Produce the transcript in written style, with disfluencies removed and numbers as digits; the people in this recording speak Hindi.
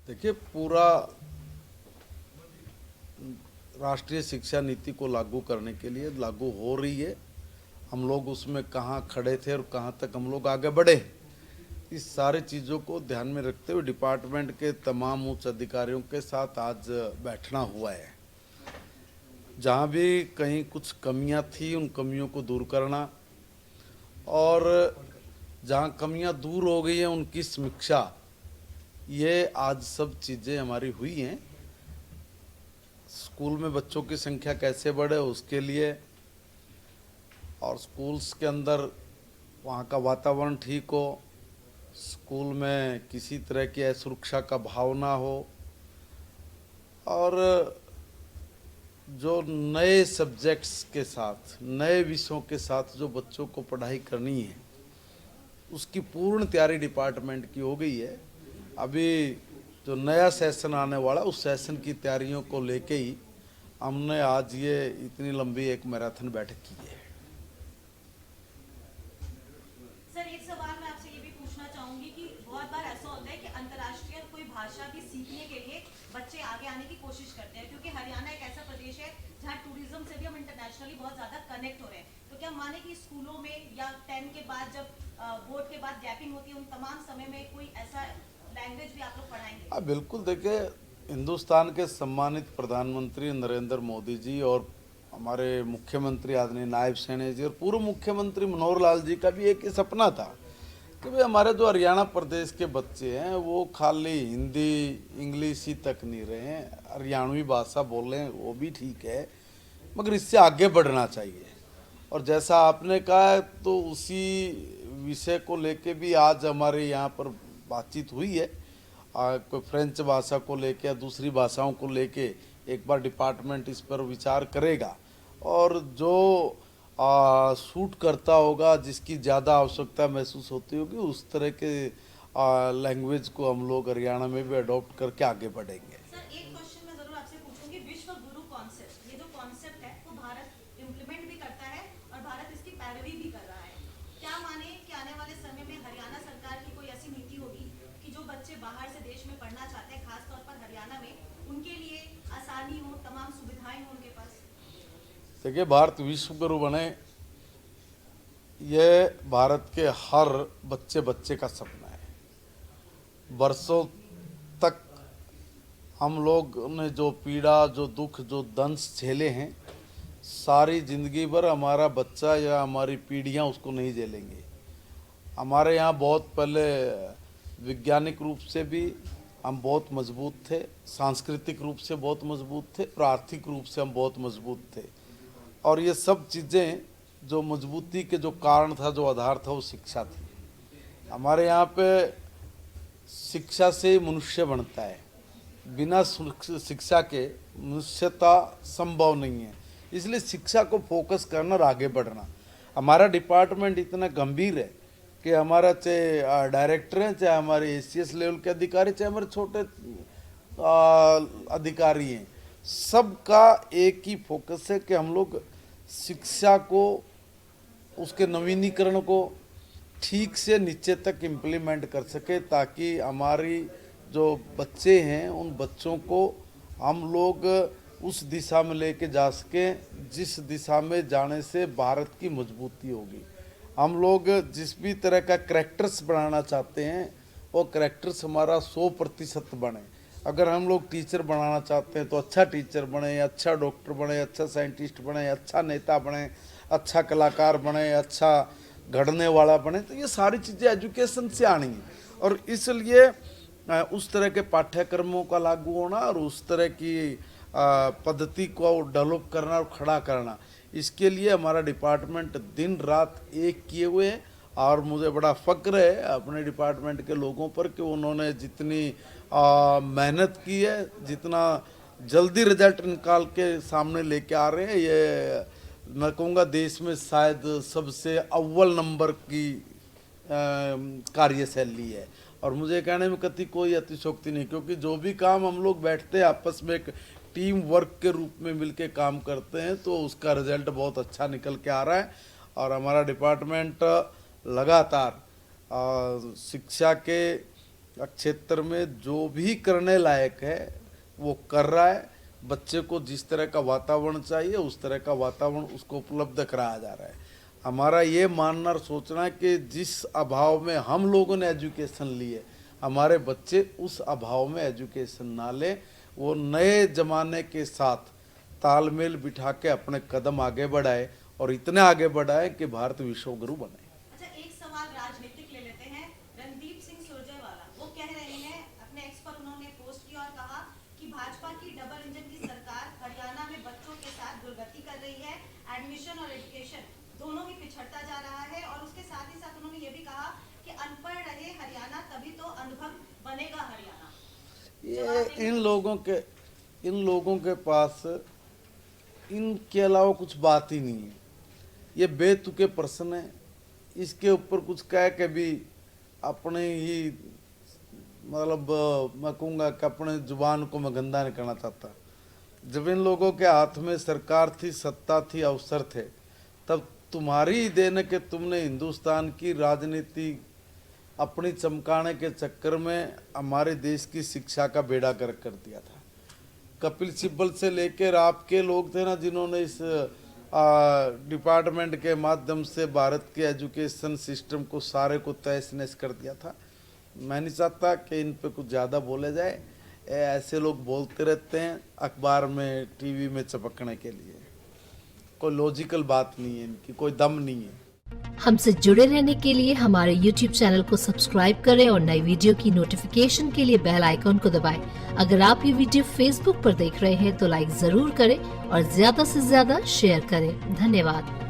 देखिए, पूरा राष्ट्रीय शिक्षा नीति को लागू करने के लिए लागू हो रही है। हम लोग उसमें कहाँ खड़े थे और कहाँ तक हम लोग आगे बढ़े, इस सारी चीज़ों को ध्यान में रखते हुए डिपार्टमेंट के तमाम उच्च अधिकारियों के साथ आज बैठना हुआ है। जहाँ भी कहीं कुछ कमियाँ थी उन कमियों को दूर करना, और जहाँ कमियाँ दूर हो गई हैं उनकी समीक्षा, ये आज सब चीज़ें हमारी हुई हैं। स्कूल में बच्चों की संख्या कैसे बढ़े उसके लिए, और स्कूल्स के अंदर वहाँ का वातावरण ठीक हो, स्कूल में किसी तरह की असुरक्षा का भाव ना हो, और जो नए सब्जेक्ट्स के साथ, नए विषयों के साथ जो बच्चों को पढ़ाई करनी है उसकी पूर्ण तैयारी डिपार्टमेंट की हो गई है। अभी जो नया सेशन आने वाला उस सेशन की तैयारियों को लेके ही हमने आज ये इतनी लंबी एक मैराथन बैठक की है। सर, एक सवाल मैं आपसे ये भी पूछना चाहूंगी कि बहुत बार ऐसा होता है कि अंतर्राष्ट्रीय कोई भाषा भी सीखने के लिए बच्चे आगे आने की कोशिश करते हैं, क्योंकि हरियाणा एक ऐसा प्रदेश है जहाँ टूरिज्म से भी हम इंटरनेशनली बहुत ज्यादा कनेक्ट हो रहे हैं। तो क्या माने कि स्कूलों में या 10 के बाद जब बोर्ड के बाद गैपिंग होती है उन तमाम समय में कोई ऐसा लैंग्वेज भी आप लोग पढ़ाएंगे? हाँ बिल्कुल, देखिए, हिंदुस्तान के सम्मानित प्रधानमंत्री नरेंद्र मोदी जी और हमारे मुख्यमंत्री आदरणीय नायब सेना जी और पूर्व मुख्यमंत्री मनोहर लाल जी का भी एक ही सपना था कि भाई हमारे जो हरियाणा प्रदेश के बच्चे हैं वो खाली हिंदी इंग्लिश ही तक नहीं रहे हैं, हरियाणवी भाषा बोलें वो भी ठीक है, मगर इससे आगे बढ़ना चाहिए। और जैसा आपने कहा है तो उसी विषय को लेके भी आज हमारे यहाँ पर बातचीत हुई है। कोई फ्रेंच भाषा को लेके या दूसरी भाषाओं को लेके एक बार डिपार्टमेंट इस पर विचार करेगा, और जो सूट करता होगा, जिसकी ज़्यादा आवश्यकता महसूस होती होगी, उस तरह के लैंग्वेज को हम लोग हरियाणा में भी अडॉप्ट करके आगे बढ़ेंगे। सर, एक क्वेश्चन मैं जरूर आपसे पूछूंगी। विश्व गुरु कॉन्सेप्ट, ये जो कॉन्सेप्ट है वो भारत इम्प्लीमेंट भी करता है और भारत इसकी पैरवी भी कर रहा है। क्या माने कि आने वाले समय में हरियाणा सरकार की कोई ऐसी नीति होगी कि जो बच्चे बाहर से देश में पढ़ना चाहते हैं, खासतौर पर हरियाणा में, उनके लिए आसानी हो, तमाम सुविधाएं हो उनके पास? देखिए, भारत विश्व गुरु बने, ये भारत के हर बच्चे बच्चे का सपना है। वर्षों तक हम लोग ने जो पीड़ा, जो दुख, जो दंश झेले हैं, सारी जिंदगी भर हमारा बच्चा या हमारी पीढ़ियां उसको नहीं झेलेंगे। हमारे यहाँ बहुत पहले वैज्ञानिक रूप से भी हम बहुत मजबूत थे, सांस्कृतिक रूप से बहुत मजबूत थे, और आर्थिक रूप से हम बहुत मजबूत थे। और ये सब चीज़ें, जो मजबूती के जो कारण था, जो आधार था, वो शिक्षा थी। हमारे यहाँ पे शिक्षा से ही मनुष्य बनता है, बिना शिक्षा के मनुष्यता संभव नहीं है। इसलिए शिक्षा को फोकस करना और आगे बढ़ना। हमारा डिपार्टमेंट इतना गंभीर है कि हमारा चाहे डायरेक्टर हैं, चाहे हमारे एसीएस लेवल के अधिकारी, चाहे हमारे छोटे अधिकारी हैं, सबका एक ही फोकस है कि हम लोग शिक्षा को, उसके नवीनीकरण को ठीक से नीचे तक इम्प्लीमेंट कर सके, ताकि हमारी जो बच्चे हैं उन बच्चों को हम लोग उस दिशा में लेके जा सकें जिस दिशा में जाने से भारत की मजबूती होगी। हम लोग जिस भी तरह का करैक्टर्स बनाना चाहते हैं वो करैक्टर्स हमारा 100% बने। अगर हम लोग टीचर बनाना चाहते हैं तो अच्छा टीचर बने, अच्छा डॉक्टर बने, अच्छा साइंटिस्ट बने, अच्छा नेता बने, अच्छा कलाकार बने, अच्छा घड़ने वाला बने। तो ये सारी चीज़ें एजुकेशन से आनी है, और इसलिए उस तरह के पाठ्यक्रमों का लागू होना और उस तरह की पद्धति को डेवलप करना और खड़ा करना, इसके लिए हमारा डिपार्टमेंट दिन रात एक किए हुए हैं। और मुझे बड़ा फ़क्र है अपने डिपार्टमेंट के लोगों पर कि उन्होंने जितनी मेहनत की है, जितना जल्दी रिजल्ट निकाल के सामने लेके आ रहे हैं, ये मैं कहूँगा देश में शायद सबसे अव्वल नंबर की कार्यशैली है। और मुझे कहने में कति कोई अतिशोक्ति नहीं, क्योंकि जो भी काम हम लोग बैठते हैं आपस में एक टीम वर्क के रूप में मिलके काम करते हैं, तो उसका रिजल्ट बहुत अच्छा निकल के आ रहा है। और हमारा डिपार्टमेंट लगातार शिक्षा के क्षेत्र में जो भी करने लायक है वो कर रहा है। बच्चे को जिस तरह का वातावरण चाहिए उस तरह का वातावरण उसको उपलब्ध कराया जा रहा है। हमारा ये मानना और सोचना है कि जिस अभाव में हम लोगों ने एजुकेशन ली है, हमारे बच्चे उस अभाव में एजुकेशन ना लें, वो नए ज़माने के साथ तालमेल बिठा के अपने कदम आगे बढ़ाए और इतने आगे बढ़ाए कि भारत विश्वगुरु बने। अच्छा, एक सवाल राजनीतिक ले लेते हैं। रणदीप सिंह सुरजेवाला वो कह रहे हैं, अपने एक्स पर उन्होंने पोस्ट किया और कहा कि भाजपा की डबल इंजन की सरकार हरियाणा में बच्चों के साथ दुर्गति कर रही है, एडमिशन और एजुकेशन दोनों ही पिछड़ता जा रहा है। और उसके साथ ही साथ उन्होंने ये भी कहा कि अनपढ़ रहे हरियाणा तभी तो अनुभव बनेगा हरियाणा। ये इन लोगों के पास इनके अलावा कुछ बात ही नहीं है। ये बेतुके प्रश्न है, इसके ऊपर कुछ कह के भी अपने ही मतलब मैं कहूँगा कि अपने जुबान को मैं गंदा नहीं करना चाहता। जब इन लोगों के हाथ में सरकार थी, सत्ता थी, अवसर थे, तब तुम्हारी ही देन कि तुमने हिंदुस्तान की राजनीति अपनी चमकाने के चक्कर में हमारे देश की शिक्षा का बेड़ा गर्क कर दिया था। कपिल सिब्बल से लेकर आपके लोग थे ना जिन्होंने इस डिपार्टमेंट के माध्यम से भारत के एजुकेशन सिस्टम को सारे को तहस नहस कर दिया था। मैं नहीं चाहता कि इन पे कुछ ज़्यादा बोले जाए। ऐसे लोग बोलते रहते हैं अखबार में, टीवी में चपकने के लिए। कोई लॉजिकल बात नहीं है, इनकी कोई दम नहीं है। हमसे जुड़े रहने के लिए हमारे YouTube चैनल को सब्सक्राइब करें और नई वीडियो की नोटिफिकेशन के लिए बेल आइकॉन को दबाएं। अगर आप ये वीडियो Facebook पर देख रहे हैं तो लाइक जरूर करें और ज्यादा से ज्यादा शेयर करें। धन्यवाद।